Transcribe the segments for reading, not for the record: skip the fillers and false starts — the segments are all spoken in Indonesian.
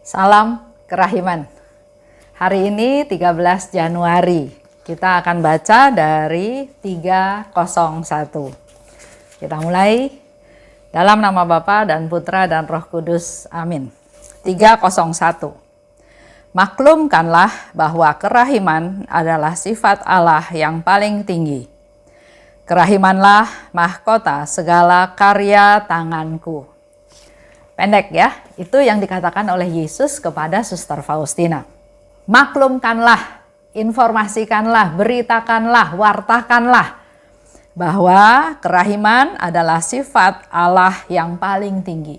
Salam kerahiman. Hari ini 13 Januari. Kita akan baca dari 301. Kita mulai dalam nama Bapa dan Putra dan Roh Kudus. Amin. 301. Maklumkanlah bahwa kerahiman adalah sifat Allah yang paling tinggi. Kerahimanlah mahkota segala karya tanganku. Pendek ya, itu yang dikatakan oleh Yesus kepada Suster Faustina. Maklumkanlah, informasikanlah, beritakanlah, wartakanlah bahwa kerahiman adalah sifat Allah yang paling tinggi.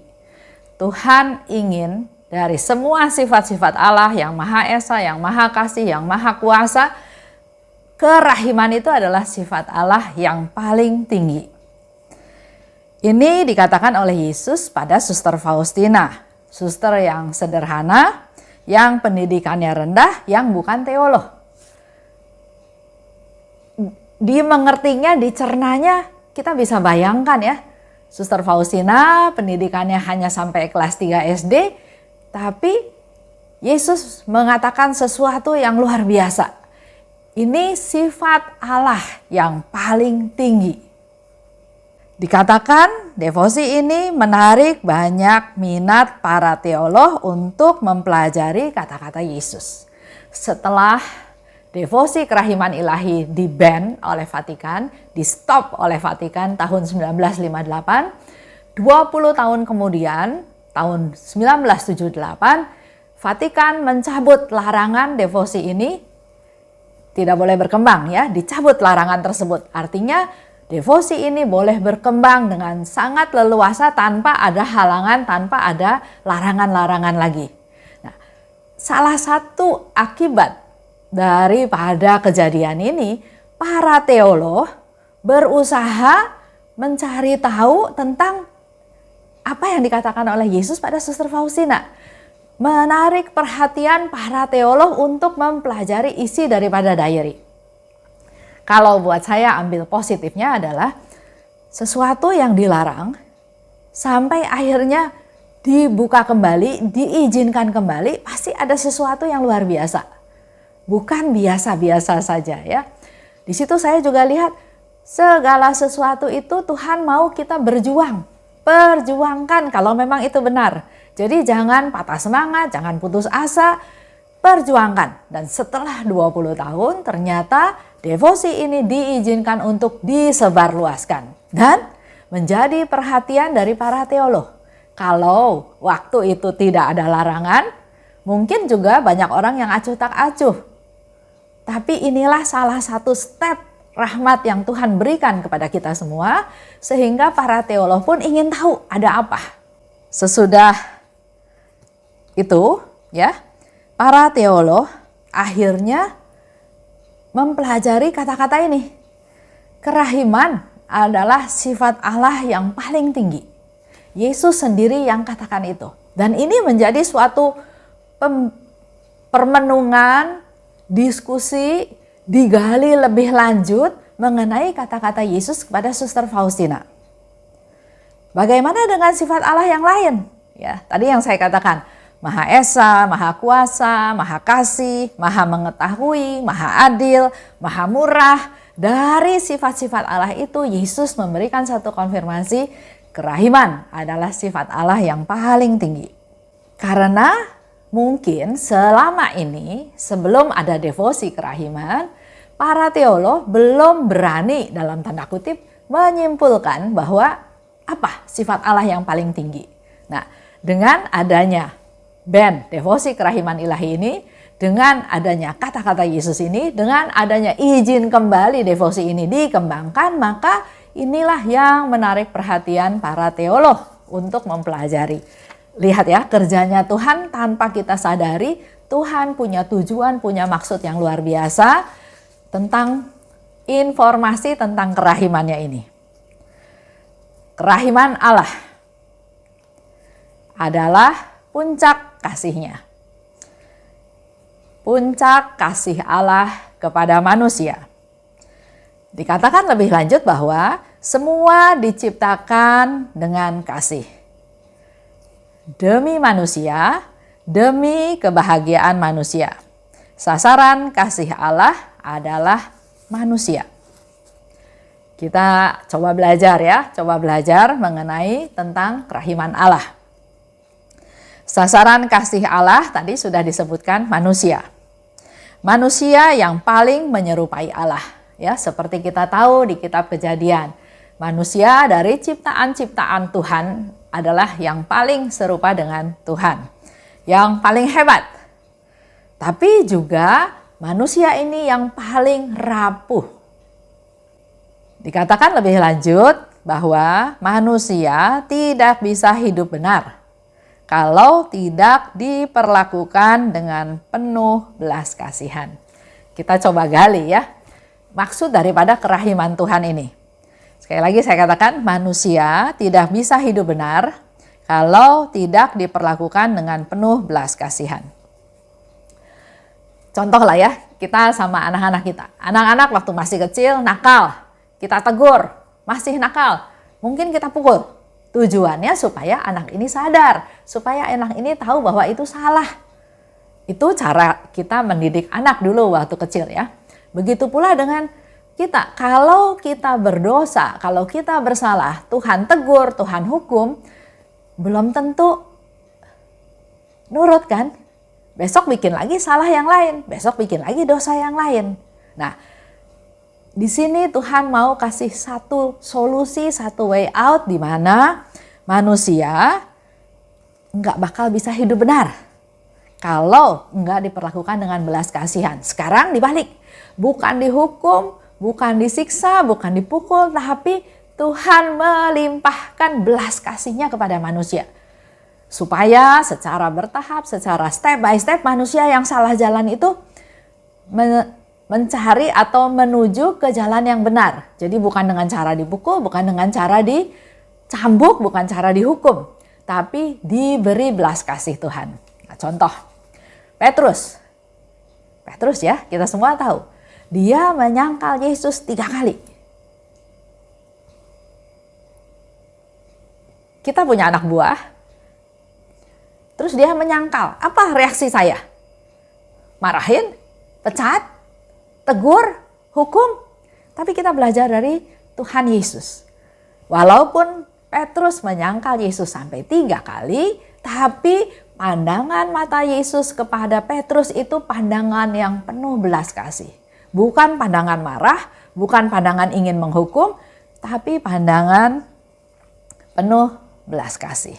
Tuhan ingin dari semua sifat-sifat Allah yang Maha Esa, yang Maha Kasih, yang Maha Kuasa, kerahiman itu adalah sifat Allah yang paling tinggi. Ini dikatakan oleh Yesus pada Suster Faustina, suster yang sederhana, yang pendidikannya rendah, yang bukan teolog. Dimengertinya, dicernanya, kita bisa bayangkan ya, Suster Faustina pendidikannya hanya sampai kelas 3 SD, tapi Yesus mengatakan sesuatu yang luar biasa. Ini sifat Allah yang paling tinggi. Dikatakan devosi ini menarik banyak minat para teolog untuk mempelajari kata-kata Yesus. Setelah devosi kerahiman ilahi di-ban oleh Vatikan, di-stop oleh Vatikan tahun 1958, 20 tahun kemudian, tahun 1978, Vatikan mencabut larangan devosi ini, tidak boleh berkembang ya, dicabut larangan tersebut. Artinya devosi ini boleh berkembang dengan sangat leluasa tanpa ada halangan, tanpa ada larangan-larangan lagi. Nah, salah satu akibat daripada kejadian ini, para teolog berusaha mencari tahu tentang apa yang dikatakan oleh Yesus pada Suster Faustina. Menarik perhatian para teolog untuk mempelajari isi daripada diary. Kalau buat saya ambil positifnya adalah sesuatu yang dilarang sampai akhirnya dibuka kembali, diizinkan kembali, pasti ada sesuatu yang luar biasa. Bukan biasa-biasa saja ya. Di situ saya juga lihat segala sesuatu itu Tuhan mau kita berjuang. Perjuangkan kalau memang itu benar. Jadi jangan patah semangat, jangan putus asa, perjuangkan. Dan setelah 20 tahun ternyata devosi ini diizinkan untuk disebarluaskan dan menjadi perhatian dari para teolog. Kalau waktu itu tidak ada larangan, mungkin juga banyak orang yang acuh tak acuh. Tapi inilah salah satu step rahmat yang Tuhan berikan kepada kita semua, sehingga para teolog pun ingin tahu ada apa. Sesudah itu ya, para teolog akhirnya mempelajari kata-kata ini. Kerahiman adalah sifat Allah yang paling tinggi. Yesus sendiri yang katakan itu. Dan ini menjadi suatu permenungan, diskusi, digali lebih lanjut mengenai kata-kata Yesus kepada Suster Faustina. Bagaimana dengan sifat Allah yang lain? Ya, tadi yang saya katakan, Maha Esa, Maha Kuasa, Maha Kasih, Maha Mengetahui, Maha Adil, Maha Murah. Dari sifat-sifat Allah itu Yesus memberikan satu konfirmasi, kerahiman adalah sifat Allah yang paling tinggi. Karena mungkin selama ini sebelum ada devosi kerahiman, para teolog belum berani dalam tanda kutip menyimpulkan bahwa apa sifat Allah yang paling tinggi. Nah, dengan adanya ban devosi kerahiman ilahi ini, dengan adanya kata-kata Yesus ini, dengan adanya izin kembali devosi ini dikembangkan, maka inilah yang menarik perhatian para teolog untuk mempelajari. Lihat ya, kerjanya Tuhan tanpa kita sadari, Tuhan punya tujuan, punya maksud yang luar biasa tentang informasi tentang kerahimannya ini. Kerahiman Allah adalah puncak kasihnya. Puncak kasih Allah kepada manusia. Dikatakan lebih lanjut bahwa semua diciptakan dengan kasih. Demi manusia demi kebahagiaan manusia. Sasaran kasih Allah adalah manusia. Kita coba belajar ya, mengenai tentang kerahiman Allah. Sasaran kasih Allah tadi sudah disebutkan manusia. Manusia yang paling menyerupai Allah, ya, seperti kita tahu di kitab Kejadian. Manusia dari ciptaan-ciptaan Tuhan adalah yang paling serupa dengan Tuhan, yang paling hebat. Tapi juga manusia ini yang paling rapuh. Dikatakan lebih lanjut bahwa manusia tidak bisa hidup benar kalau tidak diperlakukan dengan penuh belas kasihan. Kita coba gali ya, maksud daripada kerahiman Tuhan ini. Sekali lagi saya katakan, manusia tidak bisa hidup benar kalau tidak diperlakukan dengan penuh belas kasihan. Contoh lah ya, kita sama anak-anak kita. Anak-anak waktu masih kecil nakal, kita tegur, masih nakal, mungkin kita pukul. Tujuannya supaya anak ini sadar, supaya anak ini tahu bahwa itu salah. Itu cara kita mendidik anak dulu waktu kecil ya. Begitu pula dengan kita, kalau kita berdosa, kalau kita bersalah, Tuhan tegur, Tuhan hukum, belum tentu nurut kan? Besok bikin lagi salah yang lain, besok bikin lagi dosa yang lain. Nah, di sini Tuhan mau kasih satu solusi, satu way out di mana manusia nggak bakal bisa hidup benar kalau nggak diperlakukan dengan belas kasihan. Sekarang dibalik, bukan dihukum, bukan disiksa, bukan dipukul, tapi Tuhan melimpahkan belas kasihnya kepada manusia. Supaya secara bertahap, secara step by step manusia yang salah jalan itu mencari atau menuju ke jalan yang benar. Jadi bukan dengan cara dipukul, bukan dengan cara dicambuk, bukan cara dihukum, tapi diberi belas kasih Tuhan. Nah, contoh, Petrus ya, kita semua tahu, dia menyangkal Yesus 3 kali. Kita punya anak buah, terus dia menyangkal. Apa reaksi saya? Marahin? Pecat? Tegur? Hukum? Tapi kita belajar dari Tuhan Yesus. Walaupun Petrus menyangkal Yesus sampai 3 kali, tapi pandangan mata Yesus kepada Petrus itu pandangan yang penuh belas kasih. Bukan pandangan marah, bukan pandangan ingin menghukum, tapi pandangan penuh belas kasih.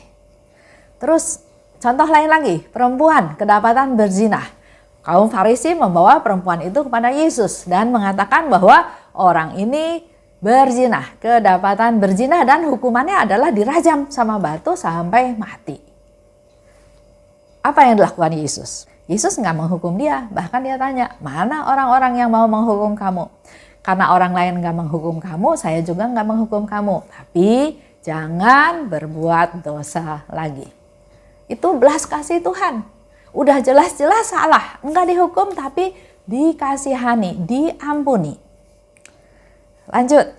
Terus contoh lain lagi, perempuan kedapatan berzinah. Kaum Farisi membawa perempuan itu kepada Yesus dan mengatakan bahwa orang ini berzinah, kedapatan berzinah, dan hukumannya adalah dirajam sama batu sampai mati. Apa yang dilakukan Yesus? Yesus nggak menghukum dia, bahkan dia tanya, mana orang-orang yang mau menghukum kamu? Karena orang lain nggak menghukum kamu, saya juga nggak menghukum kamu. Tapi jangan berbuat dosa lagi. Itu belas kasih Tuhan. Udah jelas-jelas salah, enggak dihukum tapi dikasihani, diampuni. Lanjut,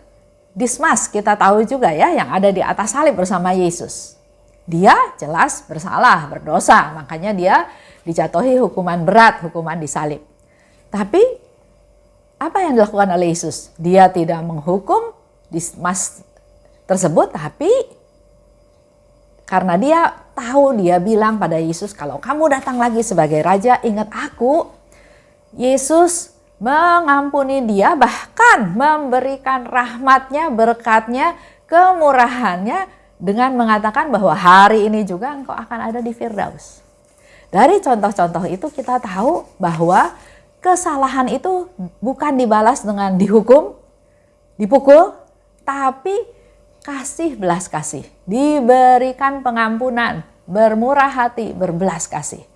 Dismas kita tahu juga ya, yang ada di atas salib bersama Yesus. Dia jelas bersalah, berdosa, makanya dia dijatuhi hukuman berat, hukuman disalib. Tapi apa yang dilakukan oleh Yesus? Dia tidak menghukum Dismas tersebut, tapi karena dia tahu, dia bilang pada Yesus, kalau kamu datang lagi sebagai raja, ingat aku. Yesus mengampuni dia, bahkan memberikan rahmatnya, berkatnya, kemurahannya, dengan mengatakan bahwa hari ini juga engkau akan ada di Firdaus. Dari contoh-contoh itu kita tahu bahwa kesalahan itu bukan dibalas dengan dihukum, dipukul, tapi kasih belas kasih, diberikan pengampunan, bermurah hati, berbelas kasih.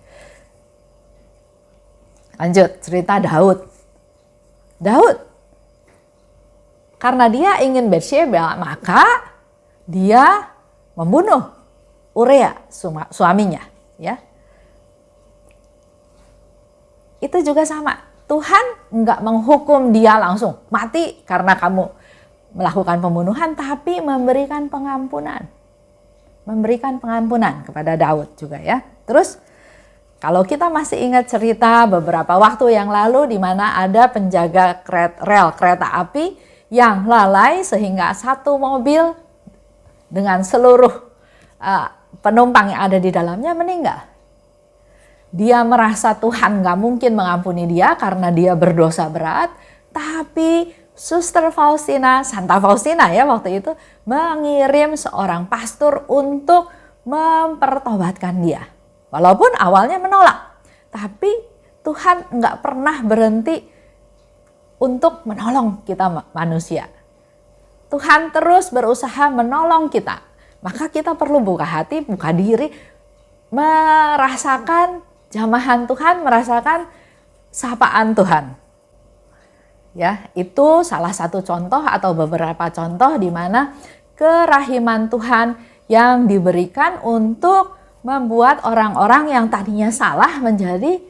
Lanjut, cerita Daud. Karena dia ingin Batsyeba, maka dia membunuh Uria, suaminya. Ya, itu juga sama. Tuhan enggak menghukum dia langsung mati karena kamu melakukan pembunuhan, tapi memberikan pengampunan. Memberikan pengampunan kepada Daud juga ya. Terus Kalau kita masih ingat cerita beberapa waktu yang lalu di mana ada penjaga rel kereta api yang lalai sehingga satu mobil dengan seluruh penumpang yang ada di dalamnya meninggal. Dia merasa Tuhan gak mungkin mengampuni dia karena dia berdosa berat, tapi Suster Faustina, Santa Faustina ya waktu itu, mengirim seorang pastor untuk mempertobatkan dia. Walaupun awalnya menolak, tapi Tuhan nggak pernah berhenti untuk menolong kita manusia. Tuhan terus berusaha menolong kita. Maka kita perlu buka hati, buka diri, merasakan jamahan Tuhan, merasakan sapaan Tuhan. Ya, itu salah satu contoh atau beberapa contoh di mana kerahiman Tuhan yang diberikan untuk membuat orang-orang yang tadinya salah menjadi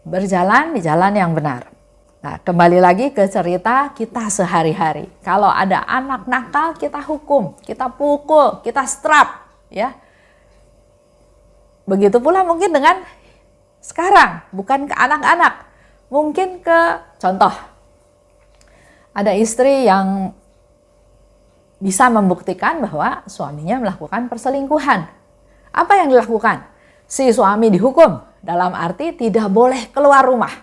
berjalan di jalan yang benar. Nah, kembali lagi ke cerita kita sehari-hari. Kalau ada anak nakal, kita hukum, kita pukul, kita strap, ya. Begitu pula mungkin dengan sekarang, bukan ke anak-anak, mungkin ke contoh. Ada istri yang bisa membuktikan bahwa suaminya melakukan perselingkuhan. Apa yang dilakukan? Si suami dihukum, dalam arti tidak boleh keluar rumah.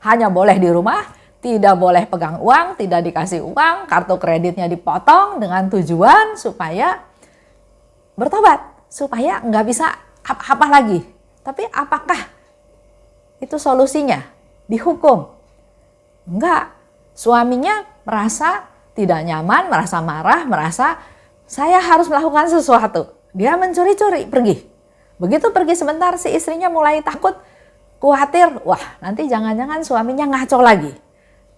Hanya boleh di rumah, tidak boleh pegang uang, tidak dikasih uang, kartu kreditnya dipotong dengan tujuan supaya bertobat, supaya nggak bisa apa-apa lagi. Tapi apakah itu solusinya? Dihukum? Enggak. Suaminya merasa tidak nyaman, merasa marah, merasa saya harus melakukan sesuatu. Dia mencuri-curi, pergi. Begitu pergi sebentar, si istrinya mulai takut, khawatir, wah nanti jangan-jangan suaminya ngaco lagi.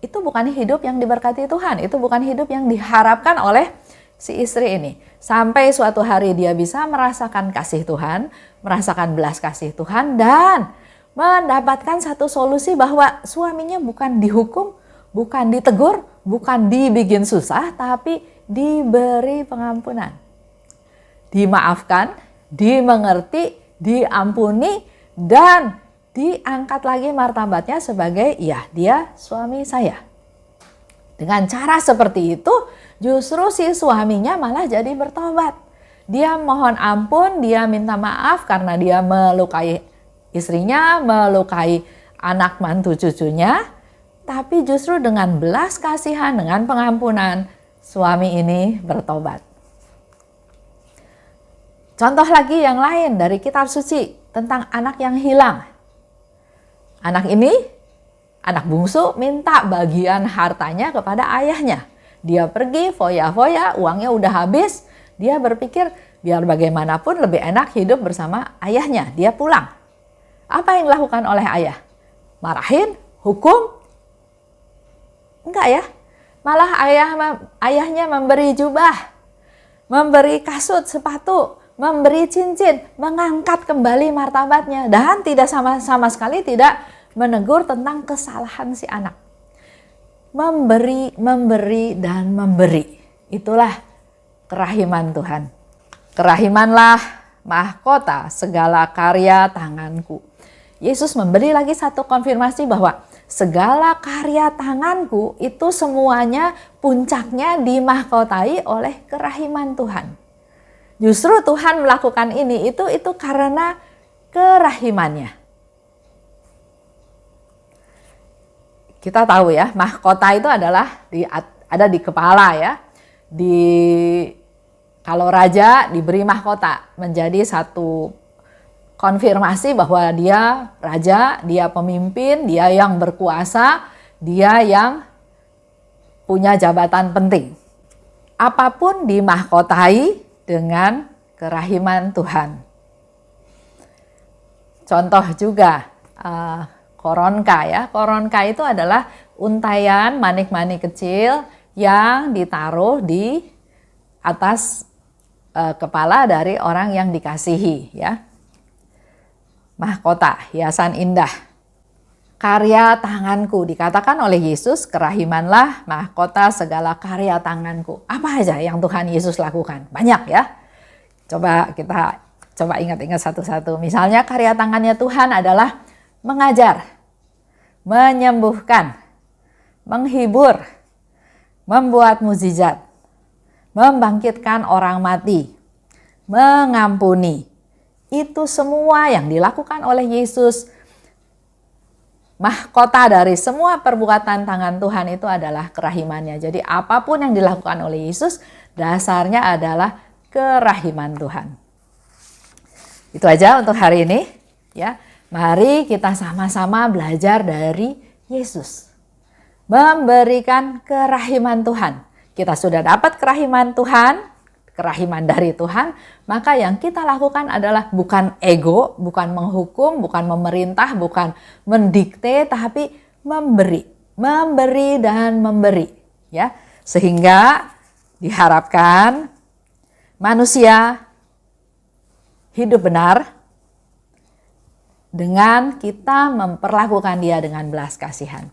Itu bukan hidup yang diberkati Tuhan, itu bukan hidup yang diharapkan oleh si istri ini. Sampai suatu hari dia bisa merasakan kasih Tuhan, merasakan belas kasih Tuhan, dan mendapatkan satu solusi bahwa suaminya bukan dihukum, bukan ditegur, bukan dibikin susah, tapi diberi pengampunan. Dimaafkan, dimengerti, diampuni, dan diangkat lagi martabatnya sebagai, ya dia suami saya. Dengan cara seperti itu, justru si suaminya malah jadi bertobat. Dia mohon ampun, dia minta maaf karena dia melukai istrinya, melukai anak mantu cucunya, tapi justru dengan belas kasihan, dengan pengampunan, suami ini bertobat. Contoh lagi yang lain dari kitab suci tentang anak yang hilang. Anak ini, anak bungsu, minta bagian hartanya kepada ayahnya. Dia pergi foya-foya, uangnya udah habis. Dia berpikir biar bagaimanapun lebih enak hidup bersama ayahnya. Dia pulang. Apa yang dilakukan oleh ayah? Marahin, hukum? Enggak ya, malah ayahnya memberi jubah, memberi kasut, sepatu, memberi cincin, mengangkat kembali martabatnya, dan tidak sama sekali tidak menegur tentang kesalahan si anak. Memberi, dan memberi. Itulah kerahiman Tuhan. Kerahimanlah mahkota segala karya tanganku. Yesus memberi lagi satu konfirmasi bahwa segala karya tanganku itu semuanya puncaknya dimahkotai oleh kerahiman Tuhan. Justru Tuhan melakukan ini itu karena kerahimannya. Kita tahu ya, mahkota itu adalah ada di kepala ya. Kalau raja diberi mahkota menjadi satu konfirmasi bahwa dia raja, dia pemimpin, dia yang berkuasa, dia yang punya jabatan penting. Apapun dimahkotai dengan kerahiman Tuhan. Contoh juga koronka ya. Koronka itu adalah untayan manik-manik kecil yang ditaruh di atas kepala dari orang yang dikasihi ya. Mahkota, hiasan indah. Karya tanganku, dikatakan oleh Yesus, kerahimanlah mahkota segala karya tanganku. Apa aja yang Tuhan Yesus lakukan? Banyak ya. Coba kita Coba ingat-ingat satu-satu. Misalnya karya tangannya Tuhan adalah mengajar, menyembuhkan, menghibur, membuat mukjizat, membangkitkan orang mati, mengampuni. Itu semua yang dilakukan oleh Yesus. Mahkota dari semua perbuatan tangan Tuhan itu adalah kerahimannya. Jadi apapun yang dilakukan oleh Yesus, dasarnya adalah kerahiman Tuhan. Itu aja untuk hari ini, ya. Mari kita sama-sama belajar dari Yesus. Memberikan kerahiman Tuhan. Kita sudah dapat kerahiman Tuhan, kerahiman dari Tuhan, maka yang kita lakukan adalah bukan ego, bukan menghukum, bukan memerintah, bukan mendikte, tapi memberi, memberi dan memberi, ya. Sehingga diharapkan manusia hidup benar dengan kita memperlakukan dia dengan belas kasihan.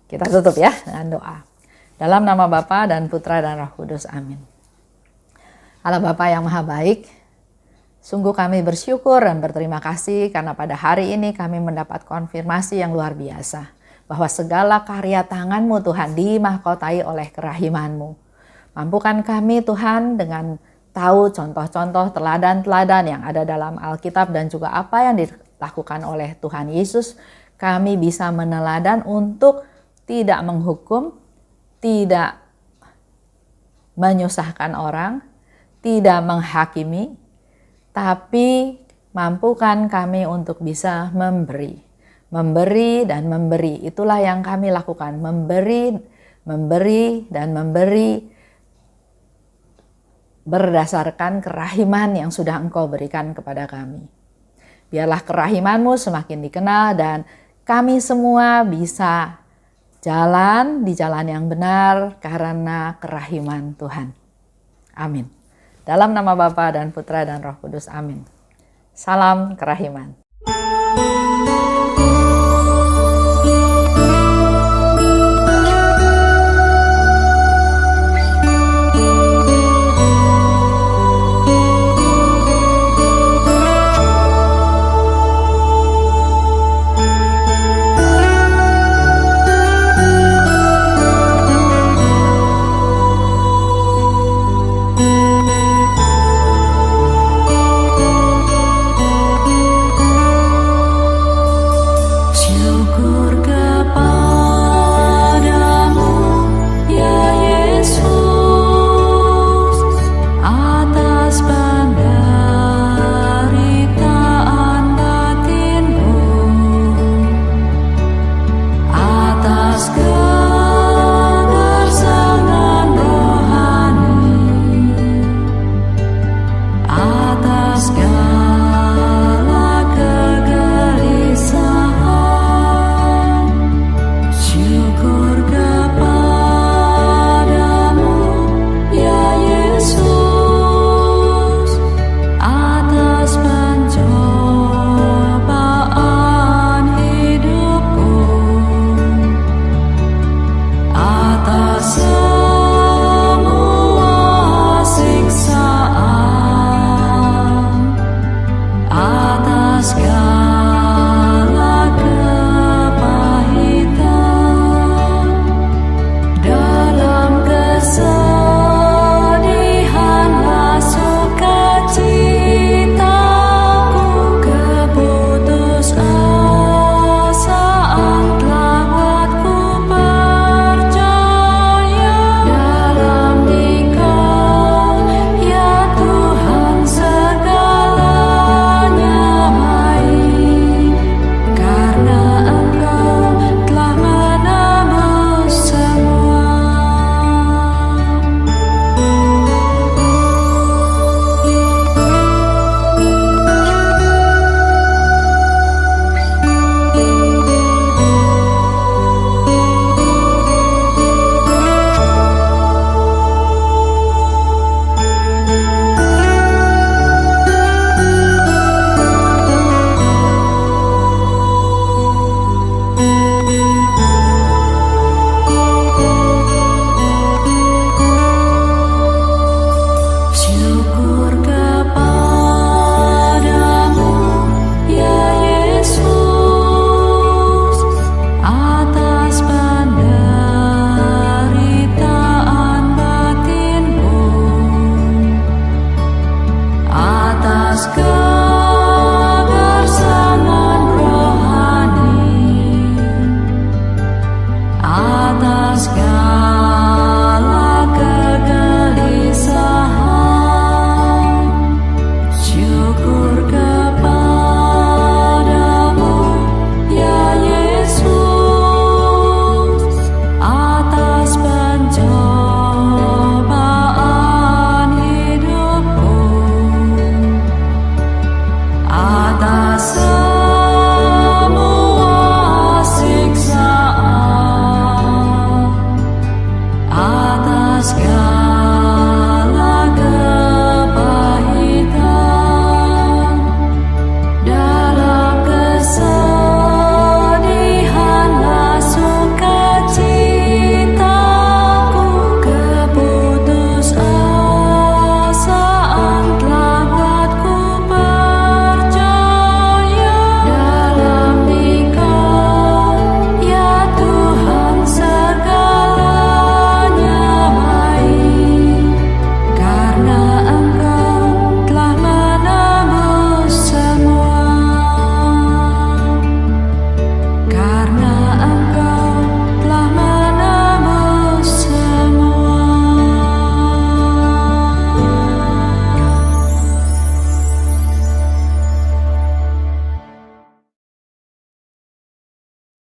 Kita tutup ya dengan doa. Dalam nama Bapa dan Putra dan Roh Kudus, amin. Allah Bapa yang Maha Baik, sungguh kami bersyukur dan berterima kasih karena pada hari ini kami mendapat konfirmasi yang luar biasa. Bahwa segala karya tangan-Mu Tuhan dimahkotai oleh kerahiman-Mu. Mampukan kami Tuhan dengan tahu contoh-contoh teladan-teladan yang ada dalam Alkitab dan juga apa yang dilakukan oleh Tuhan Yesus. Kami bisa meneladan untuk tidak menghukum, tidak menyusahkan orang, tidak menghakimi, tapi mampukan kami untuk bisa memberi. Memberi dan memberi, itulah yang kami lakukan. Memberi, memberi, dan memberi berdasarkan kerahiman yang sudah Engkau berikan kepada kami. Biarlah kerahiman-Mu semakin dikenal dan kami semua bisa jalan di jalan yang benar karena kerahiman Tuhan. Amin. Dalam nama Bapa dan Putra dan Roh Kudus, amin. Salam kerahiman.